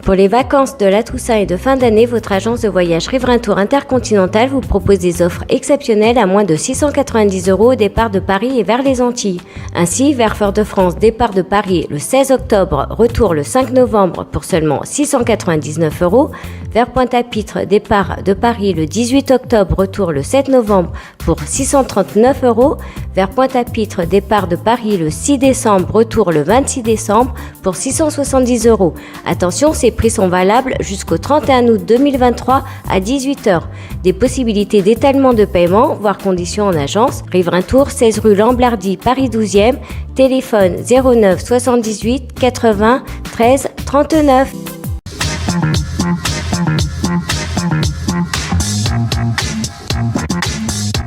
Pour les vacances de la Toussaint et de fin d'année, votre agence de voyage Riverain Tour Intercontinental vous propose des offres exceptionnelles à moins de 690 € au départ de Paris et vers les Antilles. Ainsi, vers Fort-de-France, départ de Paris le 16 octobre, retour le 5 novembre pour seulement 699 €. Vers Pointe-à-Pitre, départ de Paris le 18 octobre, retour le 7 novembre pour 639 €. Vers Pointe-à-Pitre, départ de Paris le 6 décembre, retour le 26 décembre pour 670 €. Attention, ces prix sont valables jusqu'au 31 août 2023 à 18 h. Des possibilités d'étalement de paiement, voire conditions en agence. Riverain Tour, 16 rue Lamblardy, Paris 12e. Téléphone 09 78 80 13 39.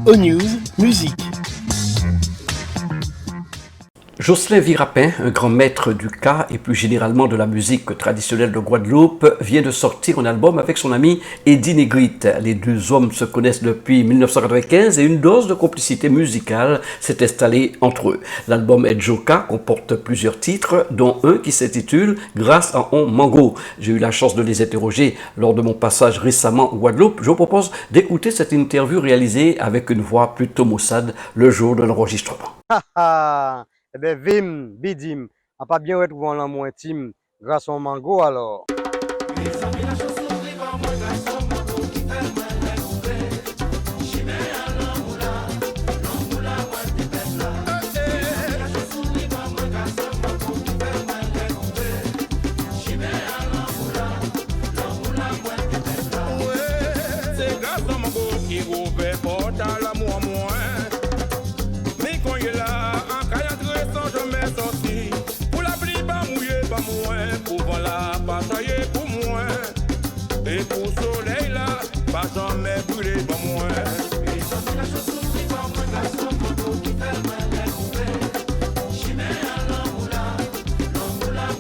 O-News, musique. Jocelyn Virapin, un grand maître du cas et plus généralement de la musique traditionnelle de Guadeloupe, vient de sortir un album avec son ami Eddie Negrite. Les deux hommes se connaissent depuis 1995 et une dose de complicité musicale s'est installée entre eux. L'album Edjoka comporte plusieurs titres, dont un qui s'intitule « Grâce à un mango ». J'ai eu la chance de les interroger lors de mon passage récemment en Guadeloupe. Je vous propose d'écouter cette interview réalisée avec une voix plutôt maussade le jour de l'enregistrement. Eh bien, Vim, Bidim, a pas bien retrouvé un amour intime grâce au mango alors. Et pour le soleil là, pas jamais brûlé pour moi. Et ça c'est la chanson qui va moi, garçon, mango qui fait moi les couper. Chimé à l'ammoula,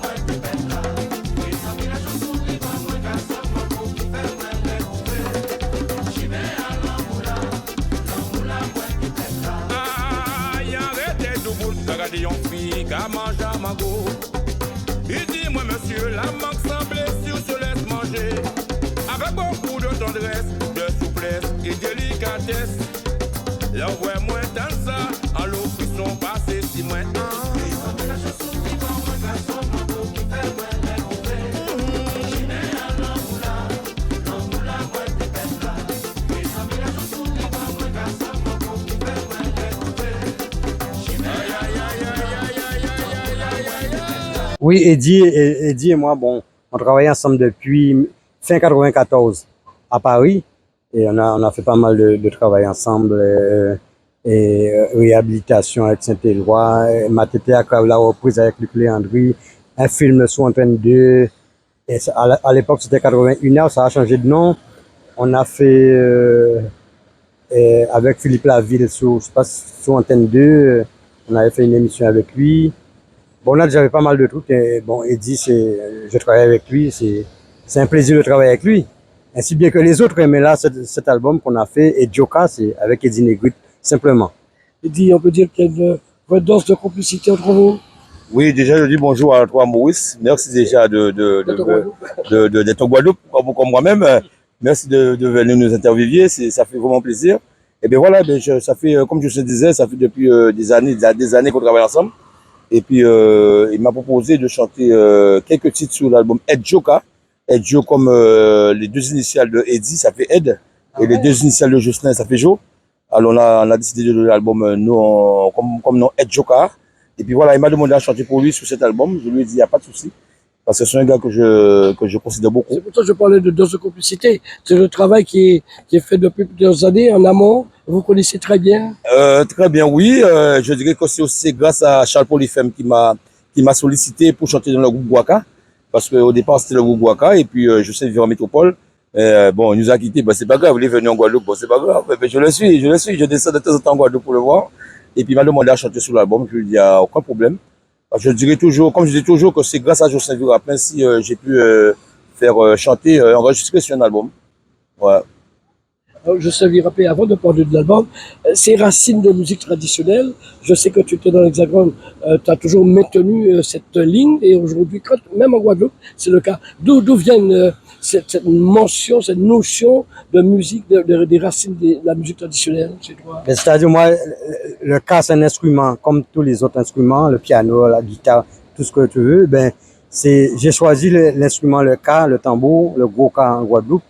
moi tu fais là. Et ça c'est la chanson qui va moi, garçon, mango qui fait moi les couper. Chimé à l'ammoula, moi tu fais là. Ah, y'a arrêté de boule, regardez une fille qui a mangé à mango. Il dit moi monsieur, la manque sans blessure se laisse manger. Avec beaucoup de tendresse, de souplesse et délicatesse. Là où est moins dans ça, en l'eau qui sont passés si moins. Et ça fait la chanson qui va moins garçon, mango qui fait moins les coupés. Chimé à l'ammoula, moi tu fais là. Et ça fait la chanson qui va moins garçon, mango qui fait moins les coupés. Chimé Oui, Eddie et moi, bon, on travaille ensemble depuis fin 94 à Paris et on a fait pas mal de travail ensemble et réhabilitation avec Saint-Éloi, Matete à la reprise avec Luc Léandry, un film sur Antenne 2 et à l'époque c'était 81 ça a changé de nom. On a fait avec Philippe Laville sur Antenne 2, on avait fait une émission avec lui. Bon, là j'avais pas mal de trucs et bon, Eddie je travaille avec lui, c'est un plaisir de travailler avec lui, ainsi bien que les autres, mais là, cet album qu'on a fait, Edjoka, c'est avec Eddie Negrite, simplement. Eddie, on peut dire qu'il y a une vraie danse de complicité entre vous? Oui, déjà, je dis bonjour à toi, Maurice. Merci déjà d'être en Guadeloupe, comme moi-même. Merci de venir nous interviewer, ça fait vraiment plaisir. Et bien voilà, ça fait, comme je te disais, ça fait depuis des années qu'on travaille ensemble. Et puis, il m'a proposé de chanter quelques titres sur l'album Edjoka. Edjo comme les deux initiales de Eddie, ça fait Ed. Et les deux initiales de Jocelyn, ça fait Jo. Alors on a décidé de donner l'album comme nom Edjoka. Et puis voilà, il m'a demandé à chanter pour lui sur cet album. Je lui ai dit, il n'y a pas de souci. Parce que c'est un gars que je considère beaucoup. C'est pour ça que je parlais de danse de complicité. C'est le travail qui est fait depuis plusieurs années en amont. Vous connaissez très bien? Très bien, oui. Je dirais que c'est aussi grâce à Charles Polyfem qui m'a sollicité pour chanter dans le groupe Guaka. Parce qu'au départ, c'était le groupe Guaka, et puis je sais vivre en métropole. Bon, il nous a quittés, c'est pas grave, il est venu en Guadeloupe, c'est pas grave. Mais je le suis, je descends de temps en temps en Guadeloupe pour le voir. Et puis il m'a demandé à chanter sur l'album, je lui ai dit, il n'y a aucun problème. Je dirais toujours, comme je dis toujours, que c'est grâce à Jocelyn Virapin si j'ai pu faire chanter, enregistrer sur un album. Ouais. Joseph Virapé, avant de parler de l'album, ces racines de musique traditionnelle, je sais que tu étais dans l'Hexagone, tu as toujours maintenu cette ligne, et aujourd'hui, même en Guadeloupe, c'est le cas. D'où viennent cette mention, cette notion de musique, des racines de la musique traditionnelle chez toi? C'est-à-dire, moi, le cas, c'est un instrument, comme tous les autres instruments, le piano, la guitare, tout ce que tu veux. J'ai choisi l'instrument, le cas, le tambour, le gros cas en Guadeloupe,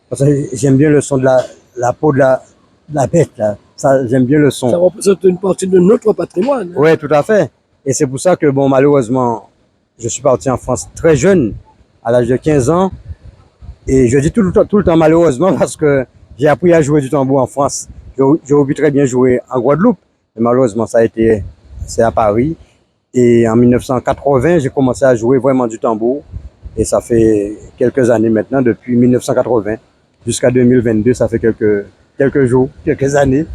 parce que j'aime bien le son de la peau de la bête, là. Ça, j'aime bien le son. Ça représente une partie de notre patrimoine. Hein? Oui, tout à fait. Et c'est pour ça que, bon, malheureusement, je suis parti en France très jeune, à l'âge de 15 ans. Et je dis tout le temps malheureusement parce que j'ai appris à jouer du tambour en France. J'aurais pu très bien jouer en Guadeloupe. Mais malheureusement, c'est à Paris. Et en 1980, j'ai commencé à jouer vraiment du tambour. Et ça fait quelques années maintenant, depuis 1980 jusqu'à 2022, ça fait quelques jours, quelques années.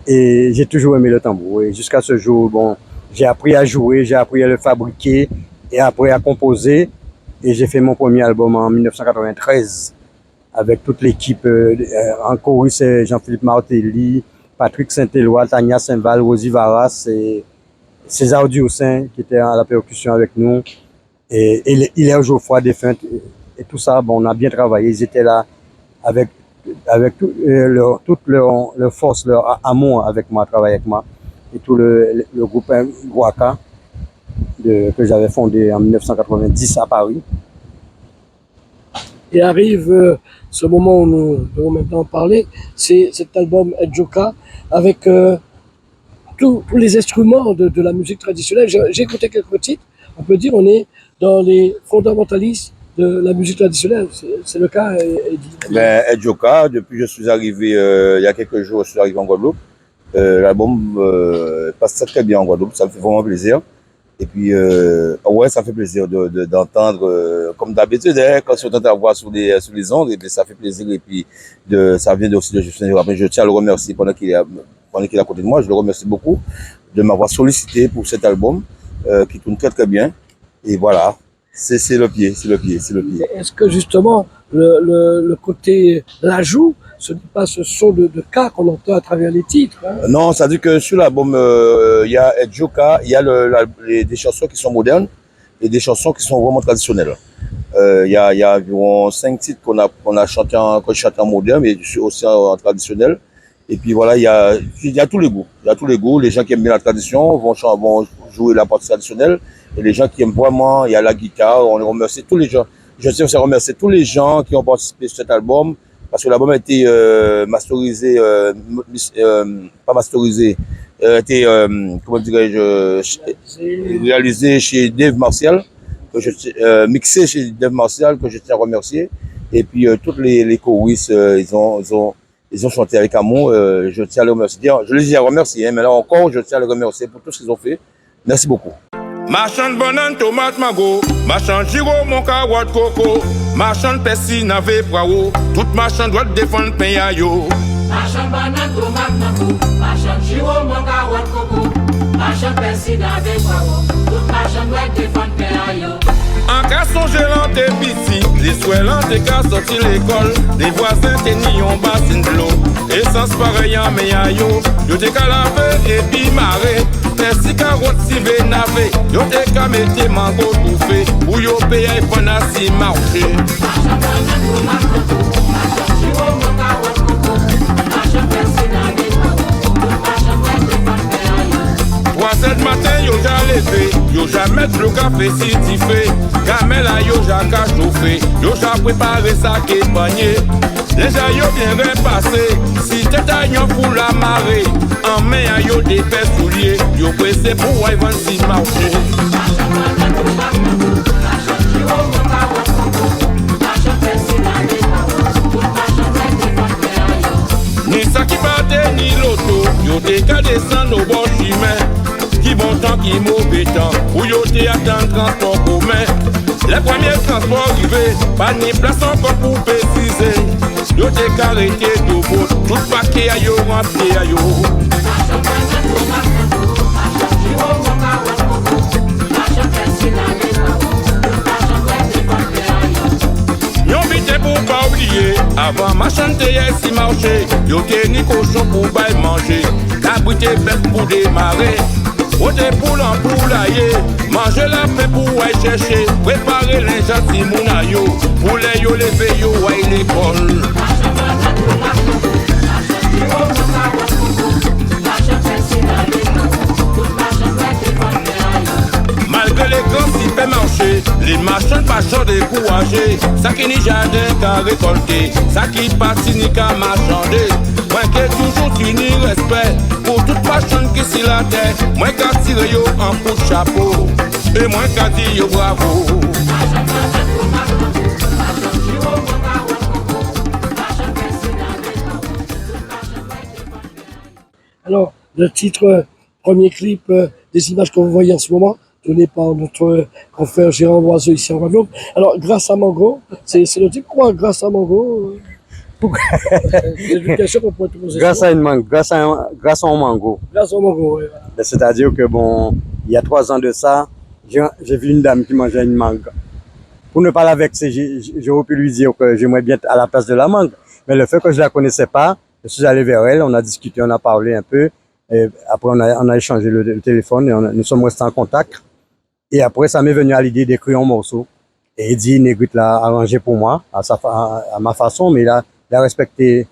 Et j'ai toujours aimé le tambour. Et jusqu'à ce jour, bon, j'ai appris à jouer, j'ai appris à le fabriquer et après à composer. Et j'ai fait mon premier album en 1993 avec toute l'équipe. En chorus, c'est Jean-Philippe Martelly, Patrick Saint-Éloi, Tania Saint-Val, Rosie Varas et César Dioussin qui était à la percussion avec nous. Et Hilaire Geoffroy, défunt. Et tout ça, bon, on a bien travaillé. Ils étaient là avec toute leur force, leur amour avec moi, travailler avec moi. Et tout le groupe Guaca que j'avais fondé en 1990 à Paris. Et arrive ce moment où nous devons maintenant parler, c'est cet album Edjoka avec tous les instruments de la musique traditionnelle. J'ai écouté quelques titres, on peut dire on est dans les fondamentalistes de la musique traditionnelle. C'est le cas, Eddie. Edjoka, depuis que je suis arrivé, il y a quelques jours, je suis arrivé en Guadeloupe. L'album passe très bien en Guadeloupe, ça me fait vraiment plaisir. Et puis, ouais, ça fait plaisir d'entendre, comme d'habitude, hein, quand on entend ta voix sur les ondes, et puis ça fait plaisir. Et puis, ça vient aussi de Justin Virapé. Je tiens à le remercier pendant qu'il est à côté de moi. Je le remercie beaucoup de m'avoir sollicité pour cet album, qui tourne très très bien. Et voilà, c'est le pied. Est-ce que justement, le côté l'ajout, ce n'est pas ce son de cas qu'on entend à travers les titres? Hein? Non, ça veut dire que sur l'album, il y a Edjoka, il y a des chansons qui sont modernes et des chansons qui sont vraiment traditionnelles. Il y a environ 5 titres qu'on a chanté en moderne, mais aussi en traditionnel. Et puis voilà, il y a tous les goûts. Il y a tous les goûts. Les gens qui aiment bien la tradition vont jouer la partie traditionnelle. Et les gens qui aiment vraiment, il y a la guitare. On les remercie tous les gens. Je tiens à remercier tous les gens qui ont participé sur cet album. Parce que l'album a été masterisé, pas masterisé, a été, comment dirais-je, réalisé chez Dave Martial, mixé chez Dave Martial, que je tiens à remercier. Et puis, toutes les choristes, ils ont chanté avec amour. Je tiens à les remercier. Je les ai remerciés, hein, mais là encore, je tiens à les remercier pour tout ce qu'ils ont fait. Merci beaucoup. Marchand de banane, tomate, mango. Marchand de giro, mon carotte, coco. Marchand de persil, navet, poireau. Tout marchand doit défendre pain à yo. Marchand de banane, tomate, mango. Marchand de giro, mon carotte, coco. Marchand de persil, navet, poireau. Tout marchand doit défendre pain à yo. En cas songer l'anté piti, les souhaits l'anté qu'à sortir l'école. Les voisins t'es en bassine de l'eau. Essence pareil en meilleur. Yo t'es qu'à laver et puis marrer. Persil, carotte, civet, navet. Yo t'es qu'à mettre mango tout fait. Ou yo paye iPhone à si marché. Marchand de banane, tomate, mango. Marchand de giro, mon carotte, coco. Marchand de persil, navet, poireau. Tout marchand doit défendre pain à yo. 3 heures matin, yo ja levé, yo ja mettre le café si t'y fait. Gamel a yo ja ka chauffé, yo ja préparé sa panier. Déjà yo bien repassé, si t'es taillon pour la marée. En main a yo des pères souliers, yo pressé pour y vendre si marché. Marchand de banane, tomate, mango. Marchand de giro, mon carotte, coco. Marchand de persil, navet, poireau. Tout marchand doit défendre pain à yo. Ni ça qui battait ni l'auto, yo t'es qu'à descendre au bon chemin. Qui bon temps, qui mauvais temps, où yo t'es attendre transport commun. Les premiers transports arrivés, pas ni place encore pour préciser. Yo t'es carrété de bout, tout paquet à yo rempli à yo. Marchand de banane, tomate, mango. Marchand de giro, mon carotte, coco. Marchand de persil, navet, poireau. Tout marchand doit défendre pain à yo. Yon vite pour pas oublier, Avant ma chante si marché, yo te ni cochon pour bail manger. Cabri te bête pour démarrer. Ou te poulan pour l'ailler. Manger la paix pour aller chercher. Préparer les gentils mounayo. Pour les yo lever yo à l'école. Malgré les grands supermarchés, les marchands pas sont découragés. Ça qui ni jardin qu'à récolter, ça qui partit ni qu'à marchander. Moi qui toujours tenu respect pour toute marchande qui s'y la terre. Moi qui tire yo en coup de chapeau, et moi qui dit yo bravo. Alors, le titre, premier clip, des images que vous voyez en ce moment, donné par notre confrère Gérard Oiseau ici en Guadeloupe. Alors, grâce à Mango, c'est le titre, pourquoi grâce à Mango c'est une question qu'on pourrait te poser. Grâce à une mangue, grâce à un mango. Grâce à Mango, oui. Ben, c'est-à-dire que bon, il y a 3 ans de ça, j'ai vu une dame qui mangeait une mangue. Pour ne pas la vexer, j'aurais pu lui dire que j'aimerais bien être à la place de la mangue. Mais le fait que je la connaissais pas, je suis allé vers elle, on a discuté, on a parlé un peu. Et après, on a échangé le téléphone et nous sommes restés en contact. Et après, ça m'est venu à l'idée d'écrire un morceau. Et Eddie Negrite l'a arrangé pour moi, à ma façon, mais il a respecté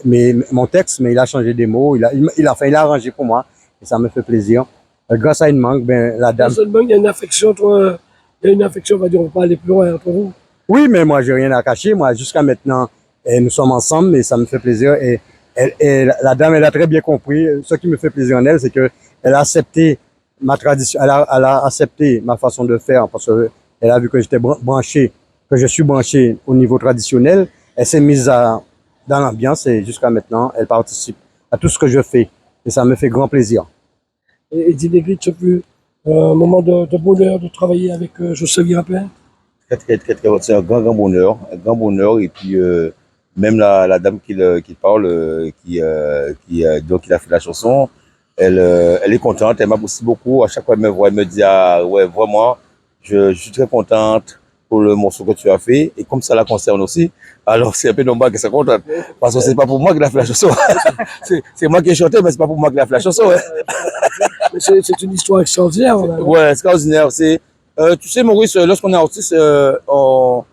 mon texte, mais il a changé des mots, il a arrangé pour moi. Et ça me fait plaisir. Grâce à une mangue, ben, la dame. Grâce à une mangue, il y a une affection entre, il y a une affection, on va dire, on va pas aller plus loin entre vous. Oui, mais moi, j'ai rien à cacher. Moi, jusqu'à maintenant, nous sommes ensemble, mais ça me fait plaisir. Et la dame, elle a très bien compris. Ce qui me fait plaisir en elle, c'est que elle a accepté ma tradition, elle a accepté ma façon de faire parce que elle a vu que j'étais branché, que je suis branché au niveau traditionnel. Elle s'est mise dans l'ambiance et jusqu'à maintenant, elle participe à tout ce que je fais. Et ça me fait grand plaisir. Et Eddie Negrite, c'est plus un moment de bonheur de travailler avec Joseph Virapin. C'est un grand bonheur, un grand bonheur. Et puis, même la dame qui parle, donc, il a fait la chanson, elle est contente, elle m'apprécie beaucoup. À chaque fois, elle me voit, elle me dit, ah, ouais, vraiment, je suis très contente pour le morceau que tu as fait. Et comme ça la concerne aussi, alors c'est un peu normal qu'elle soit contente. Parce que c'est pas pour moi qu'il a fait la chanson. c'est moi qui ai chanté, mais c'est pas pour moi qu'il a fait la chanson. Ouais. Mais c'est une histoire extraordinaire. Ouais, extraordinaire. Tu sais, Maurice, lorsqu'on est artiste, on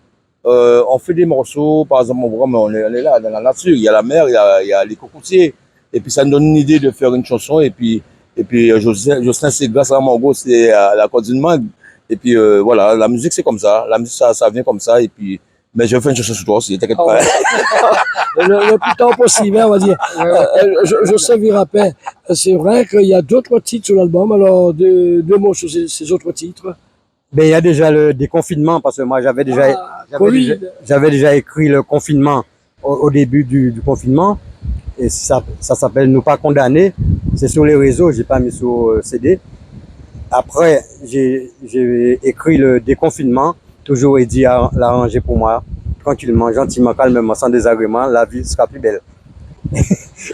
fait des morceaux, par exemple, on est là dans la nature, il y a la mer, il y a les cocotiers, et puis ça nous donne une idée de faire une chanson, et puis Jocelyn, c'est grâce à Mango, c'est à la corde d'une mangue, et puis voilà, la musique c'est comme ça, la musique ça vient comme ça, et puis, mais je fais une chanson sur toi aussi, t'inquiète pas. Le plus tard possible, hein, on va dire. Joseph Virapin, c'est vrai qu'il y a d'autres titres sur l'album, alors deux mots sur ces autres titres. Ben, il y a déjà le déconfinement parce que moi j'avais déjà écrit le confinement au début du confinement et ça s'appelle Nous pas condamnés. C'est sur les réseaux, j'ai pas mis sur CD. Après j'ai écrit le déconfinement, toujours Eddie l'a arrangé pour moi, tranquillement, gentiment, calmement, sans désagrément, la vie sera plus belle.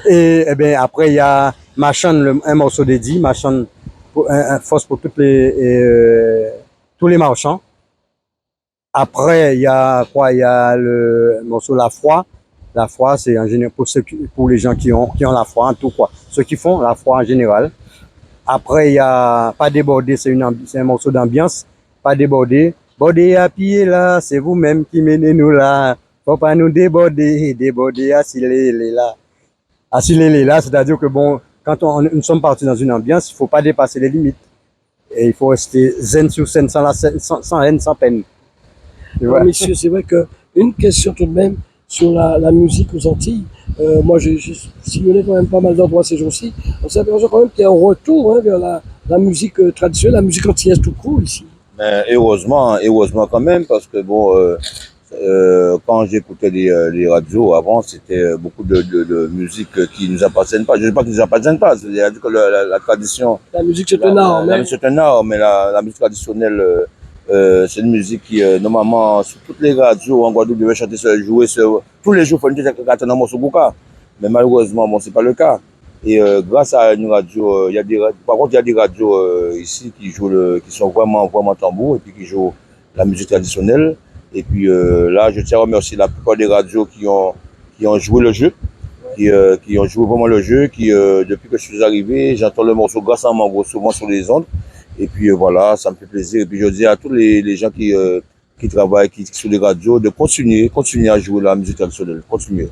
Et ben après il y a Machan, un morceau d'Eddie, Machan, un force pour toutes tous les marchands. Après, il y a quoi? Il y a le morceau La Foi. La Foi, c'est en général pour les gens qui ont la foi en tout quoi. Ceux qui font la foi en général. Après, il y a Pas déborder, c'est un morceau d'ambiance. Pas déborder. Border à pied là, c'est vous-même qui menez nous là. Faut pas nous déborder à s'il là. À s'il là, c'est-à-dire que bon, quand nous sommes partis dans une ambiance, il faut pas dépasser les limites. Et il faut rester zen sur scène, sans haine, sans peine. Alors, messieurs, c'est vrai qu'une question tout de même sur la musique aux Antilles. Moi, j'ai sillonné quand même pas mal d'endroits ces jours-ci. On s'aperçoit quand même qu'il y a un retour vers la musique traditionnelle, la musique antillaise tout court ici. Mais heureusement quand même, parce que bon, quand j'écoutais les radios avant, c'était beaucoup de musique qui nous appartiennent pas. Je ne dis pas qu'ils nous appartiennent pas, c'est-à-dire que la tradition. La musique c'est un art, la musique c'est un art, mais la musique traditionnelle, c'est une musique qui normalement sur toutes les radios en Guadeloupe devait chanter, jouer tous les jours. Il faut une petite morceau Bouka, mais malheureusement bon c'est pas le cas. Et grâce à une radio, par contre il y a des radios ici qui sont vraiment tambour et puis qui jouent la musique traditionnelle. Et puis là, je tiens à remercier la plupart des radios qui ont joué le jeu, qui ont joué vraiment le jeu, depuis que je suis arrivé, j'entends le morceau grâce à Mango souvent sur les ondes. Et puis voilà, ça me fait plaisir. Et puis je dis à tous les gens qui travaillent sur les radios de continuer à jouer la musique traditionnelle, continuer.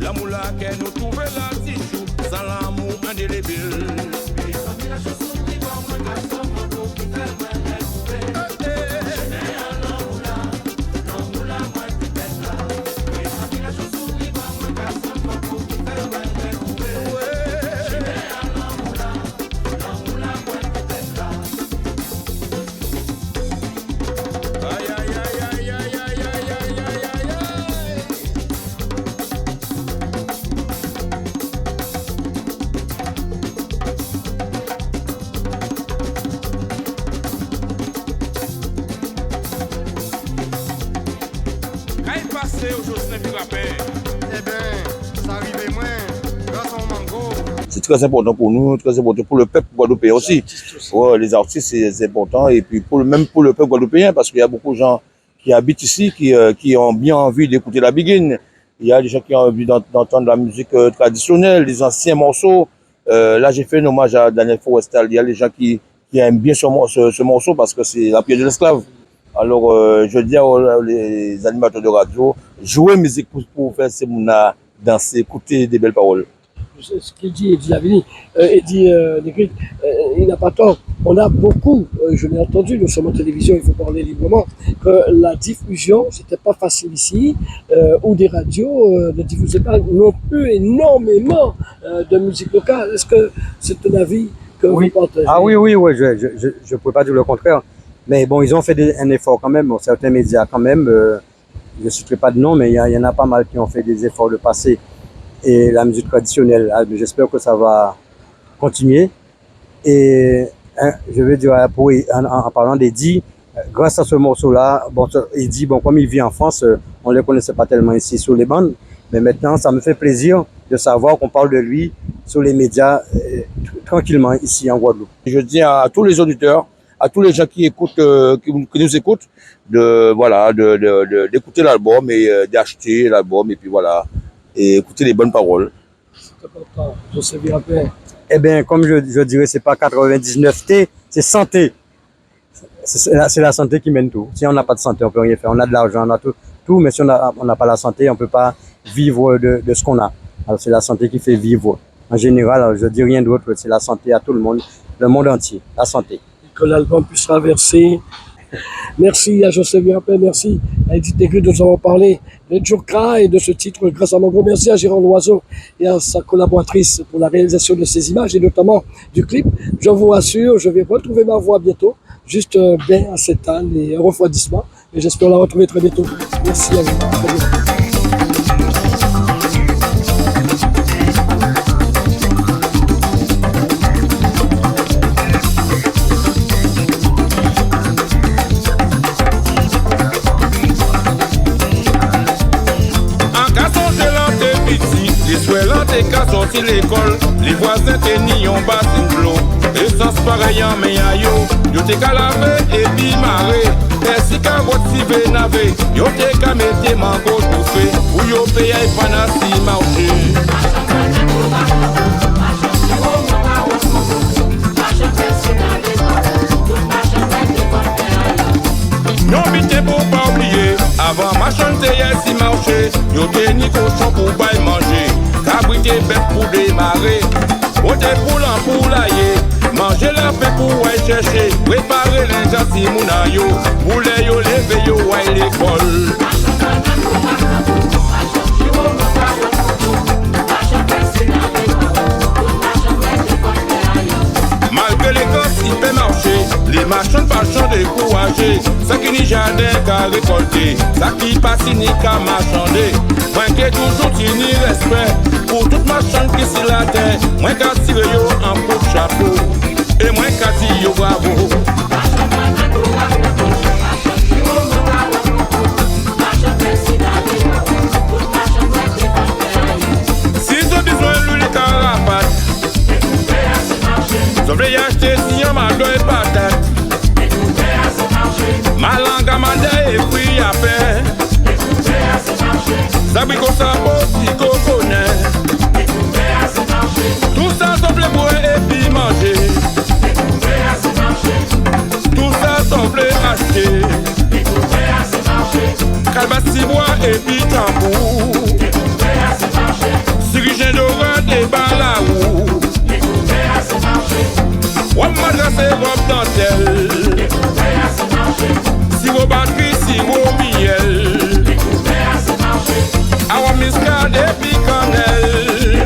La moula qu'elle nous trouve là, si chou, sans l'amour indélébile. C'est très important pour nous, très important pour le peuple guadeloupéen aussi. Ouais, les artistes, c'est important. Et puis même pour le peuple guadeloupéen, parce qu'il y a beaucoup de gens qui habitent ici, qui ont bien envie d'écouter la biguine. Il y a des gens qui ont envie d'entendre la musique traditionnelle, les anciens morceaux. Là, j'ai fait un hommage à Daniel Forestal. Il y a des gens qui aiment bien ce morceau parce que c'est la pierre de l'esclave. Alors, je dis aux animateurs de radio, jouer musique pour faire ces mounas, danser, écouter des belles paroles. Ce qu'il dit, Eddie Lavini, Eddie Negrit, il n'a pas tort. On a beaucoup, je l'ai entendu, nous sommes en télévision, il faut parler librement, que la diffusion, c'était pas facile ici, ou des radios ne diffusaient pas non plus énormément de musique locale. Est-ce que c'est un avis que vous partagez? Ah oui, je ne pouvais pas dire le contraire. Mais bon, ils ont fait un effort quand même, bon, certains médias quand même, je ne citerai pas de nom, mais il y en a pas mal qui ont fait des efforts de passer. Et la musique traditionnelle, j'espère que ça va continuer. Et je veux dire, en parlant d'Eddie, grâce à ce morceau-là, bon, Eddie, bon, comme il vit en France, on ne le connaissait pas tellement ici sur les bandes, mais maintenant, ça me fait plaisir de savoir qu'on parle de lui sur les médias tranquillement ici en Guadeloupe. Je dis à tous les auditeurs, à tous les gens qui écoutent, qui nous écoutent, d'écouter l'album et d'acheter l'album et puis voilà, et écouter les bonnes paroles. C'est important. José Virapin. Eh bien, comme je dirais, c'est pas 99T, c'est santé. C'est la santé qui mène tout. Si on n'a pas de santé, on peut rien faire. On a de l'argent, on a tout, mais si on n'a pas la santé, on peut pas vivre de ce qu'on a. Alors c'est la santé qui fait vivre. En général, alors, je dis rien d'autre, c'est la santé à tout le monde entier, la santé. Et que l'album puisse traverser. Merci à José Virapin, merci à Edith Negrit de nous avoir parlé de Djoukra et de ce titre grâce à Mango. Merci à Gérard Loiseau et à sa collaboratrice pour la réalisation de ces images et notamment du clip. Je vous rassure, je vais retrouver ma voix bientôt, juste bien acétale et un refroidissement. Et j'espère la retrouver très bientôt. Merci à vous. Très bientôt. T'es qu'à sortir l'école, les voisins t'es ni en bas c'est l'eau. Essence pareil en meilleur yo t'es qu'à laver et puis marrer. T'es si qu'à retirer naver, yo t'es qu'à mettre mango tout fait. Ou yo paye pas na si marché. Non bité pour pas oublier, avant ma chante y'a si marché. Yo t'es ni cochon pour pas manger. Cabrité bête pour démarrer, ôter pour l'empoulailler, manger la paix pour aller chercher, préparer les gens si mounayo, poulet yo lever yo à l'école. jardin qu'à récolter, ça qui passe ni qu'à marchander. Moi qui toujours tenu respect pour toute marchande qui sur la terre. Moi qu'à tirer yo en coup de chapeau, et moi qu'à dire yo bravo. Si tu as besoin de l'huile carapate, je vais acheter si on m'a donné patate. Ma langue à mandé et puis à paix. Sabrico sabot si connaît. Tout ça semble boire et puis manger. Tout ça semble acheter. Calbassi bois et puis tambour. Sirigène d'orange et balaou. Wam madras et robe dentelle. Sirop batterie, sirop miel. Awa muscade et puis cannelle.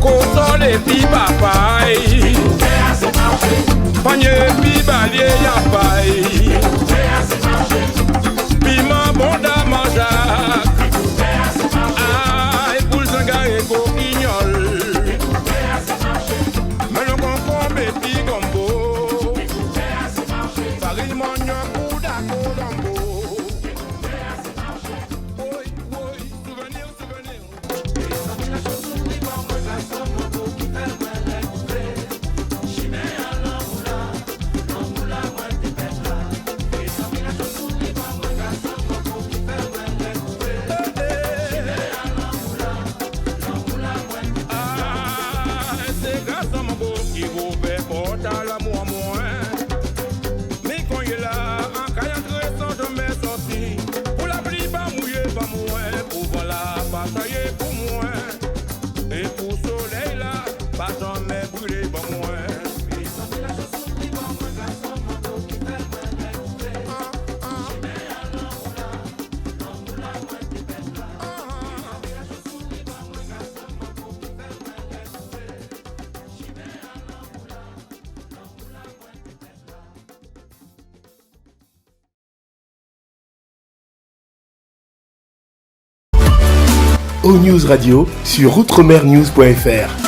Coton et puis papaye. Panier et puis balier y'a paille. Piment bon da manjac. Ah, et poule zanga et coquignol. Melon concombre et puis gombo. Farine manioc ou da colombo. Souvenir, souvenir. O News Radio sur outremernews.fr.